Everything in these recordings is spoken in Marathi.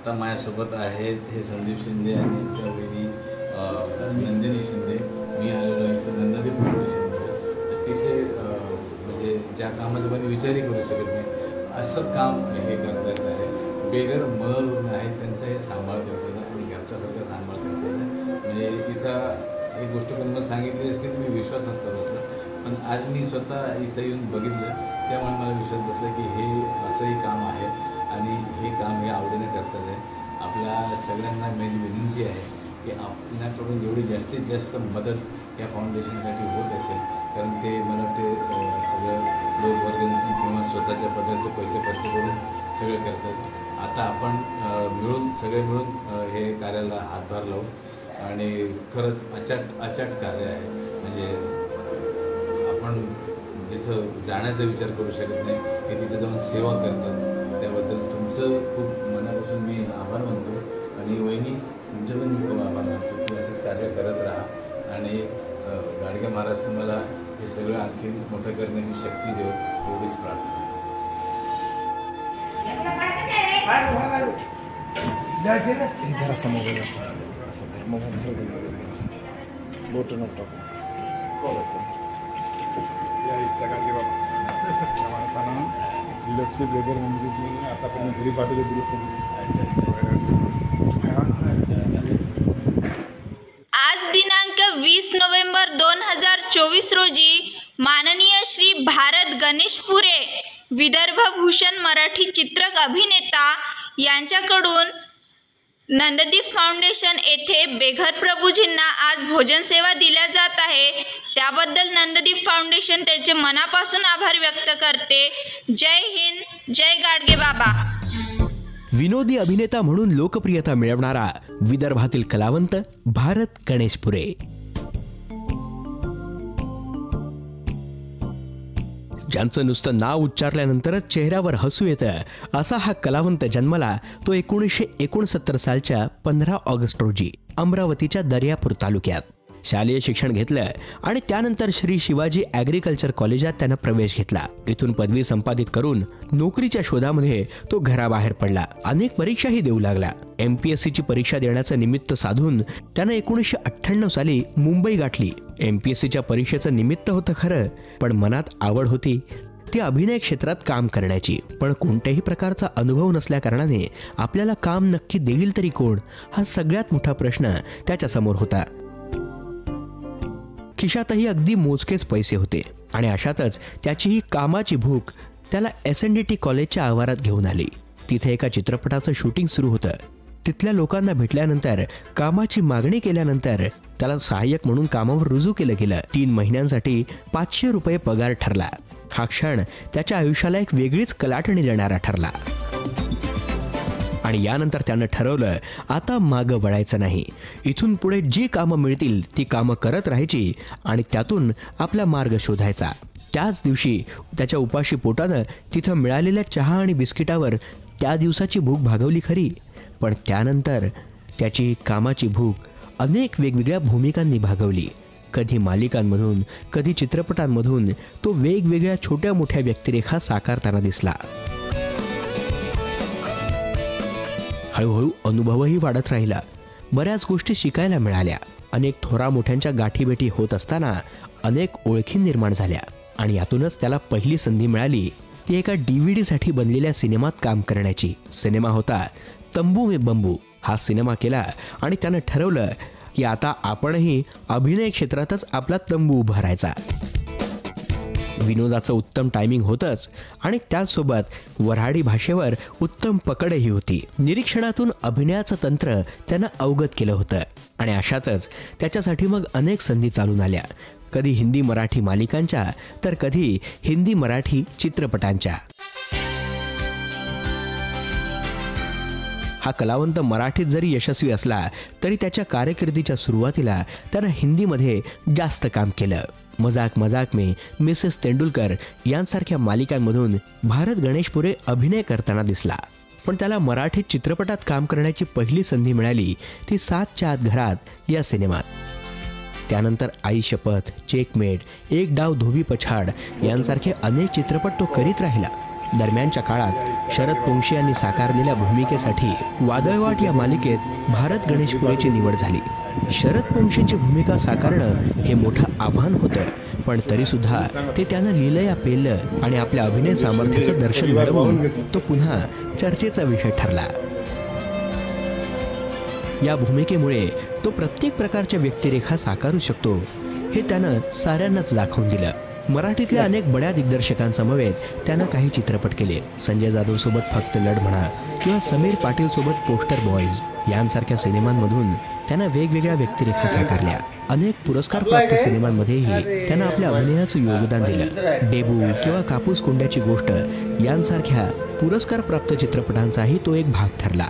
आत्ता माझ्यासोबत आहेत हे संदीप शिंदे आणि त्यांच्या वहिनी नंदिनी शिंदे. मी आलेलो आहे इथं नंदादीप फाउंडेशनमध्ये. अतिशय म्हणजे ज्या कामाचा कोणी विचारही करू शकत नाही असं काम हे करतात आहे. बेघर रुग्ण आहेत त्यांचा हे सांभाळ करतात आणि घरच्यासारखं सांभाळ करतात. म्हणजे इथं ही गोष्ट पण मला सांगितली असते की मी विश्वास नसता बसला, पण आज मी स्वतः इथं येऊन बघितलं त्यामुळे मला विश्वास बसला की हे असंही काम आहे आणि हे काम हे आवडीने करतात आहे. आपल्या सगळ्यांना माझी विनंती आहे की आपल्याकडून जेवढी जास्तीत जास्त मदत या फाउंडेशनसाठी होत असेल, कारण ते मला वाटते सगळं लोकवर्ग किंवा स्वतःच्या पदाचे पैसे खर्च करून सगळं करतात. आता आपण सगळे मिळून हे कार्याला हातभार लावू आणि खरंच अचाट कार्य आहे. म्हणजे आपण जिथं जाण्याचा विचार करू शकत नाही हे तिथं जाऊन सेवा करतात. त्याबद्दल तुमचं खूप मनापासून मी आभार मानतो आणि वहिनी तुमचं पण मी खूप आभार मानतो की असंच कार्य करत राहा आणि गाडगे महाराज तुम्हाला हे सगळं आणखी मोठं करण्याची शक्ती देऊ एवढीच प्रार्थना. लक्ष्मी बेगर म्हणजे आतापर्यंत घरी पाठवले आज दिनांक 20 नोव्हेंबर 2024 रोजी माननीय श्री भारत गणेशपुरे विदर्भ भूषण मराठी चित्रक अभिनेता यांच्याकडून नंददीप फाउंडेशन येथे बेघर प्रभूजींना आज भोजन सेवा दिल्या जात आहे. त्याबद्दल नंददीप फाउंडेशन त्याचे मनापासून आभार व्यक्त करते. जय हिंद, जय गाडगे बाबा. विनोदी अभिनेता म्हणून लोकप्रियता मिळवणारा विदर्भातील कलावंत भारत गणेशपुरे. ज्यांचं नुसतं नाव उच्चारल्यानंतरच चेहऱ्यावर हसू येतं असा हा कलावंत जन्मला तो 1969 सालच्या 15 ऑगस्ट रोजी अमरावतीच्या दर्यापूर तालुक्यात. शालेय शिक्षण घेतलं आणि त्यानंतर श्री शिवाजी ॲग्रिकल्चर कॉलेजात त्यानं प्रवेश घेतला. इथून पदवी संपादित करून नोकरीच्या शोधामध्ये तो घराबाहेर पडला. अनेक परीक्षाही देऊ लागला. MPSCची परीक्षा देण्याचं निमित्त साधून त्यानं 1998 साली मुंबई गाठली. MPSCच्या परीक्षेचं निमित्त होतं खरं, पण मनात आवड होती ती अभिनय क्षेत्रात काम करण्याची. पण कोणत्याही प्रकारचा अनुभव नसल्या कारणाने आपल्याला काम नक्की देईल तरी कोण हा सगळ्यात मोठा प्रश्न त्याच्यासमोर होता. खिशातही अगदी मोजकेच पैसे होते आणि अशातच त्याची ही कामाची भूक त्याला SNDT कॉलेजच्या आवारात घेऊन आली. तिथे एका चित्रपटाचं शूटिंग सुरू होतं. तिथल्या लोकांना भेटल्यानंतर कामाची मागणी केल्यानंतर त्याला सहाय्यक म्हणून कामावर रुजू केलं गेलं. 3 महिन्यांसाठी 500 रुपये पगार ठरला. हा क्षण त्याच्या आयुष्याला एक वेगळीच कलाटणी देणारा ठरला आणि यानंतर त्यानं ठरवलं आता मागं वळायचं नाही. इथून पुढे जी कामं मिळतील ती कामं करत राहायची आणि त्यातून आपला मार्ग शोधायचा. त्याच दिवशी त्याच्या उपाशी पोटानं तिथं मिळालेल्या चहा आणि बिस्किटावर त्या दिवसाची भूक भागवली खरी, पण त्यानंतर त्याची कामाची भूक अनेक वेगवेगळ्या भूमिकांनी भागवली. कधी मालिकांमधून, कधी चित्रपटांमधून तो वेगवेगळ्या छोट्या मोठ्या व्यक्तिरेखा साकारताना दिसला. हळूहळू अनुभवही वाढत राहिला. बऱ्याच गोष्टी शिकायला मिळाल्या. अनेक थोरा मोठ्यांच्या गाठीभेटी होत असताना अनेक ओळखी निर्माण झाल्या आणि यातूनच त्याला पहिली संधी मिळाली ती एका DVD साठी बनलेल्या सिनेमात काम करण्याची. सिनेमा होता तंबू में बंबू. हा सिनेमा केला आणि त्यानं ठरवलं की आता आपणही अभिनय क्षेत्रातच आपला तंबू उभारायचा. विनोदाचं उत्तम टायमिंग होतंच आणि त्याचसोबत वऱ्हाडी भाषेवर उत्तम पकडही होती. निरीक्षणातून अभिनयाचं तंत्र त्यानं अवगत केलं होतं आणि अशातच त्याच्यासाठी मग अनेक संधी चालून आल्या. कधी हिंदी मराठी मालिकांच्या तर कधी हिंदी मराठी चित्रपटांच्या. हा कलावंत मराठीत जरी यशस्वी असला तरी त्याच्या कारकिर्दीच्या सुरुवातीला त्यानं हिंदीमध्ये जास्त काम केलं. मजाक मजाक में, मिसेस तेंडुलकर यांसारख्या मालिकांमधून भारत गणेशपुरे अभिनय करताना दिसला. पण त्याला मराठी चित्रपटात काम करण्याची पहिली संधी मिळाली ती 7च्या आत घरात या सिनेमात. त्यानंतर आई शपथ, चेकमेट, एक डाव धोबी पछाड यांसारखे अनेक चित्रपट तो करीत राहिला. दरम्यानच्या काळात शरद पोंक्षे यांनी साकारलेल्या भूमिकेसाठी वादळवाट या मालिकेत भारत गणेशपुरेची निवड झाली. शरद पोंक्षेंची भूमिका साकारणं हे मोठं आव्हान होतं, पण तरीसुद्धा ते त्यानं लीलया पेललं आणि आपल्या अभिनय सामर्थ्याचं दर्शन घडवून तो पुन्हा चर्चेचा विषय ठरला. या भूमिकेमुळे तो प्रत्येक प्रकारच्या व्यक्तिरेखा साकारू शकतो हे त्यानं साऱ्यांनाच दाखवून दिलं. मराठीतल्या अनेक बड्या दिग्दर्शकांसमवेत त्यानं काही चित्रपट केले. संजय जाधव सोबत फक्त लढ म्हणा किंवा समीर पाटील सोबत पोस्टर बॉयज यांसारख्या सिनेमांमधून त्यानं वेगवेगळ्या व्यक्तिरेखा साकारल्या. अनेक पुरस्कार प्राप्त सिनेमांमध्येही त्यानं आपल्या अभिनयाचं योगदान दिलं. डेबू किंवा कापूस कोंड्याची गोष्ट यांसारख्या पुरस्कार प्राप्त चित्रपटांचाही तो एक भाग ठरला.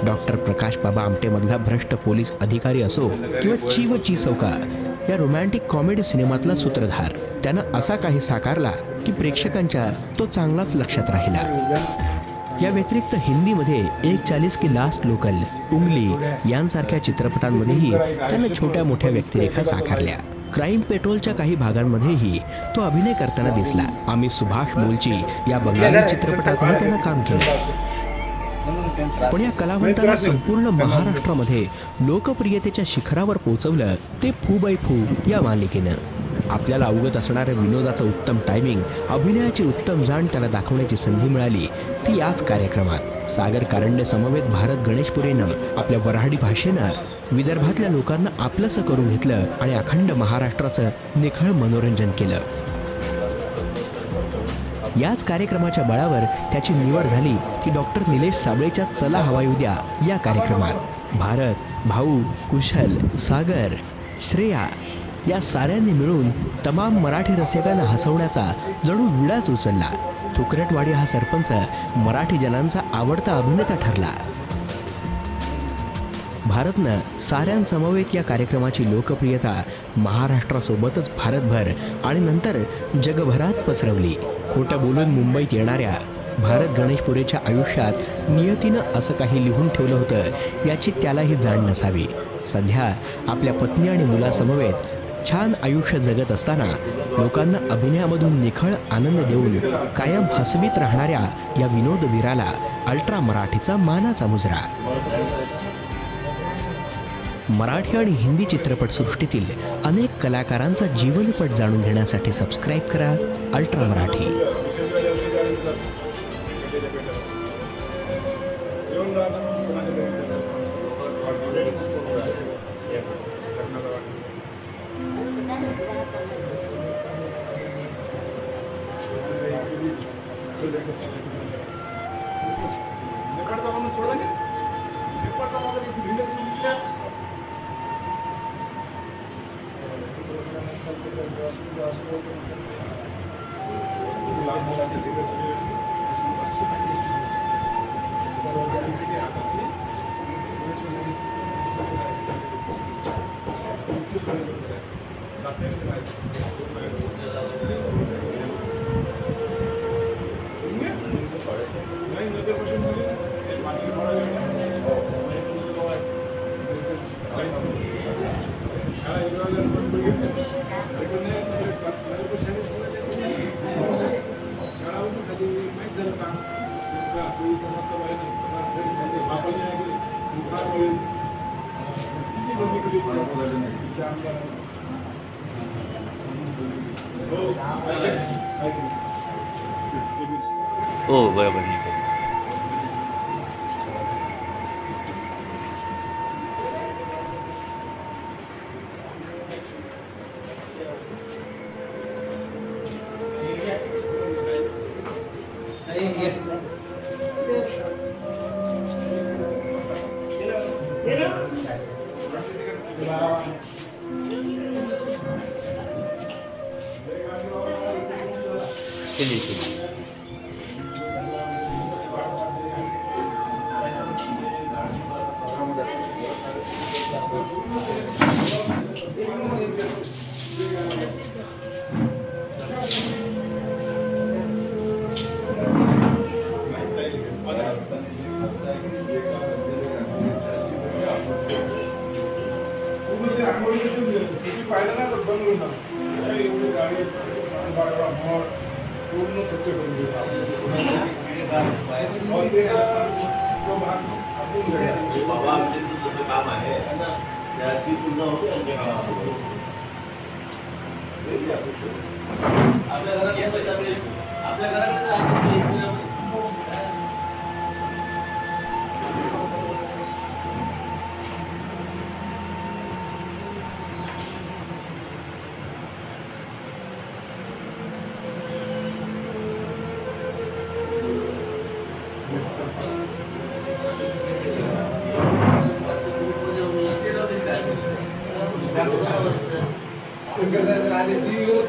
डॉक्टर प्रकाश बाबा आमटेमधला भ्रष्ट पोलीस अधिकारी असो किंवा चीव ची चौका या रोमॅन्टिक कॉमेडी सिनेमातला सूत्रधार त्यानं असा काही साकारला की प्रेक्षकांच्या तो चांगलाच लक्षात राहिला. या व्यतिरिक्त हिंदीमध्ये 140 की लास्ट लोकल, उंगली यांसारख्या चित्रपटांमध्येही त्यानं छोट्या मोठ्या व्यक्तिरेखा साकारल्या. क्राईम पेट्रोलच्या काही भागांमध्येही तो अभिनय करताना दिसला. आम्ही सुभाष मोलची या बंगाली चित्रपटातही त्यानं काम केलं. पण या कलावंताला संपूर्ण महाराष्ट्रामध्ये लोकप्रियतेच्या शिखरावर पोहोचवलं ते फू बाय फू या मालिकेनं. आपल्याला अवगत असणाऱ्या विनोदाचं उत्तम टायमिंग, अभिनयाची उत्तम जाण त्याला दाखवण्याची संधी मिळाली ती याच कार्यक्रमात. सागर कारंडे समवेत भारत गणेशपुरेनं आपल्या वऱ्हाडी भाषेनं विदर्भातल्या लोकांना आपलंसं करून घेतलं आणि अखंड महाराष्ट्राचं निखळ मनोरंजन केलं. याच कार्यक्रमाच्या बळावर त्याची निवड झाली की डॉक्टर निलेश साबळेच्या चला हवा येऊ द्या या कार्यक्रमात भारत, भाऊ, कुशल, सागर, श्रेया या साऱ्यांनी मिळून तमाम मराठी रसिकांना हसवण्याचा जणू विडाच उचलला. थुकरटवाडी हा सरपंच मराठी जनांचा आवडता अभिनेता ठरला. भारतनं साऱ्यांसमवेत या कार्यक्रमाची लोकप्रियता महाराष्ट्रासोबतच भारतभर आणि नंतर जगभरात पसरवली. खोटं बोलून मुंबईत येणाऱ्या भारत गणेशपुरेच्या आयुष्यात नियतीनं असं काही लिहून ठेवलं होतं याची त्यालाही जाण नसावी. सध्या आपल्या पत्नी आणि मुलासमवेत छान आयुष्य जगत असताना लोकांना अभिनयामधून निखळ आनंद देऊन कायम हसवीत राहणाऱ्या या विनोदवीराला अल्ट्रा मराठीचा मानाचा मुजरा. मराठी आणि हिंदी चित्रपटसृष्टीतील अनेक कलाकारांचा जीवनपट जाणून घेण्यासाठी सबस्क्राईब करा अल्ट्रा मराठी. हो बरोबर. चलिए पाहिलं ना बंद होणार पूर्ण स्वच्छ करून देऊ तो भाग आपण घ्यायचा. बाबा आमचे जसं काम आहे त्याची पूर्ण होते आमच्या गावात. आपल्या घरात आपल्या घराकडे आधी टीव्हीवर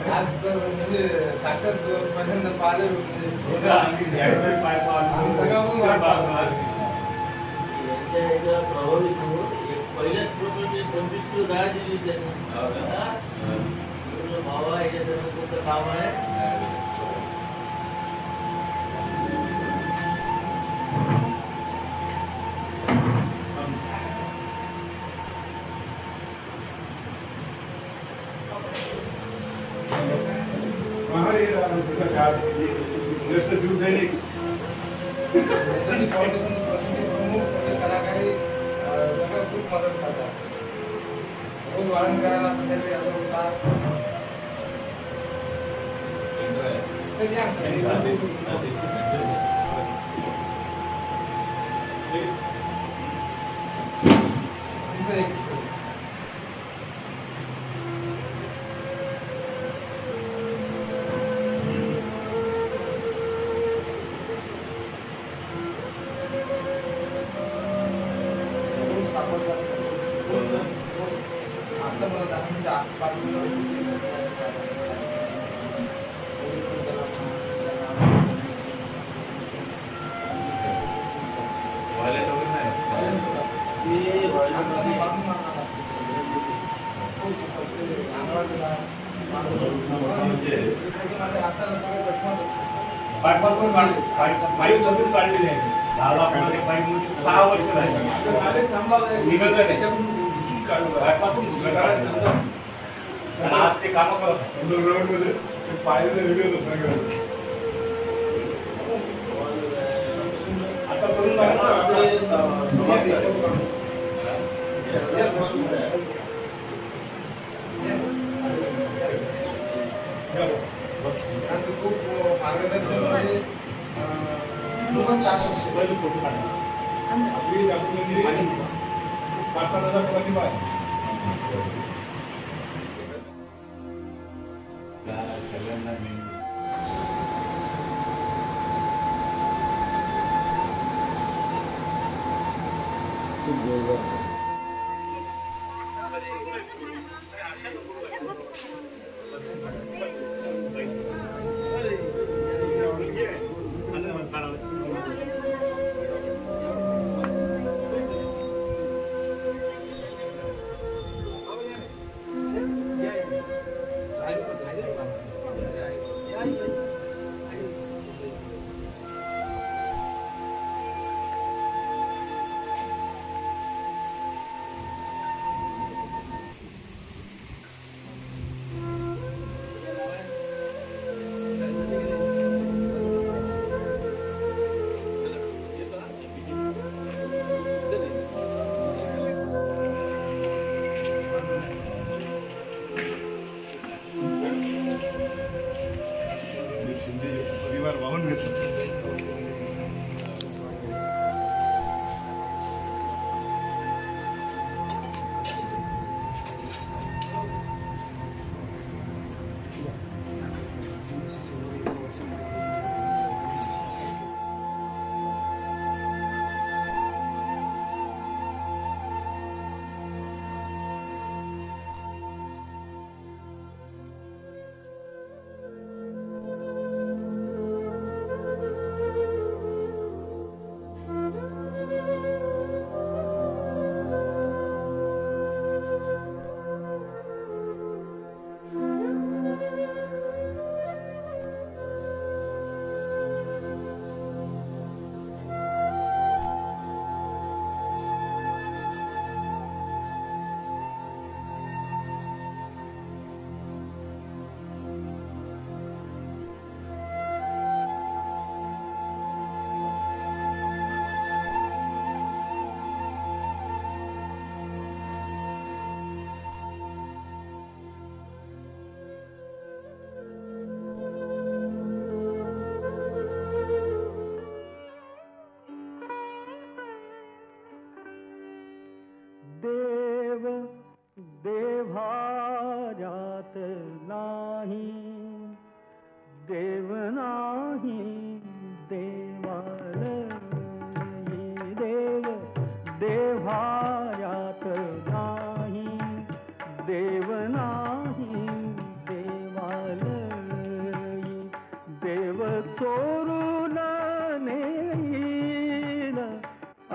आज म्हणजे साक्षात पहिल्यांदा पाहिलं म्हणजे सगळं पण वाट पाहतो. प्रभावित होऊन पहिल्याच प्रकारचे 25 किलो डाळ दिली त्यांनी. भावा याच्यात कोणतं काम आहे. ज्येष्ठ शिवसैनिक फाउंडेशन प्रमुख सगळे कलाकारी सगळं खूप मदत करतात. रोज वाढण करायला संध्याकाळी असं होतात. पाईप जमीन काढलेली आहे. 10 लाखाचे पाईप 6 वर्ष झाली. निघत नाही. आज ते काम करत मध्ये पाहिलेले व्हिडिओ आता करून खूप मार्गदर्शन म्हणजे फोटो काढला. आपली डॉक्युमेंटरी 5,000 प्रतिभा आहे. सगळ्यांना मी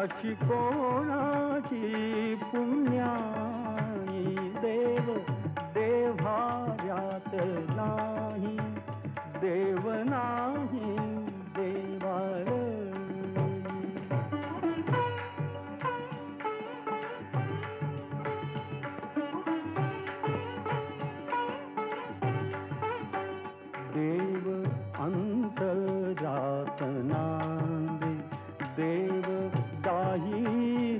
अशी कोणाची पुण्याई देव देव्हाव्यात नाही, देव नाही देवालयी. देव अंतरात नांदे, देव दाही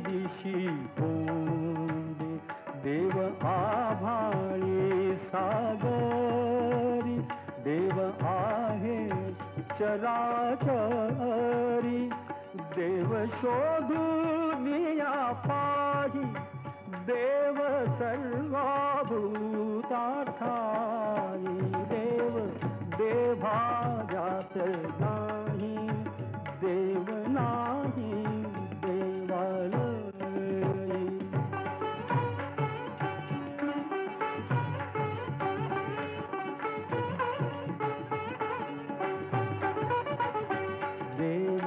दिशी पोंदे, देव आभाळी सागरी, देव आहे चराचरी, देव शोधुनिया पाही, देव सर्वभूतार्थाई, देव देवाव्यात नाही, देव नाही देवालयी. देव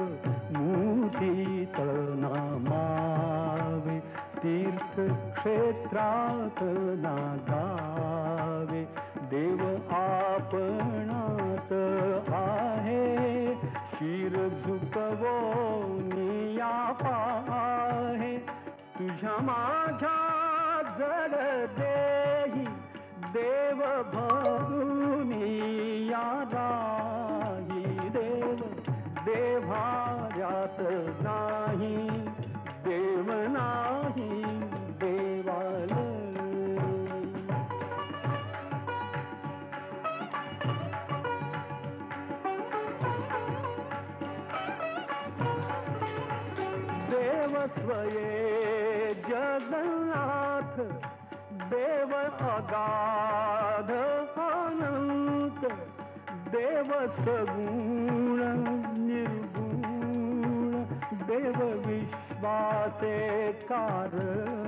मुठीत नामावे, तीर्थक्षेत्रात नागावे, देव आपणात आहे, शिर झुकवोनिया पाहे, तुझ्या माझ्या जड देही, देव भरुनिया राही, देव देव्हाव्यात नाही, देव नाही देवालयी. देव स्वये जगन्नाथ, देव अगाध अनंत, देव सगुण निर्गुण, देव विश्वाचे कारण,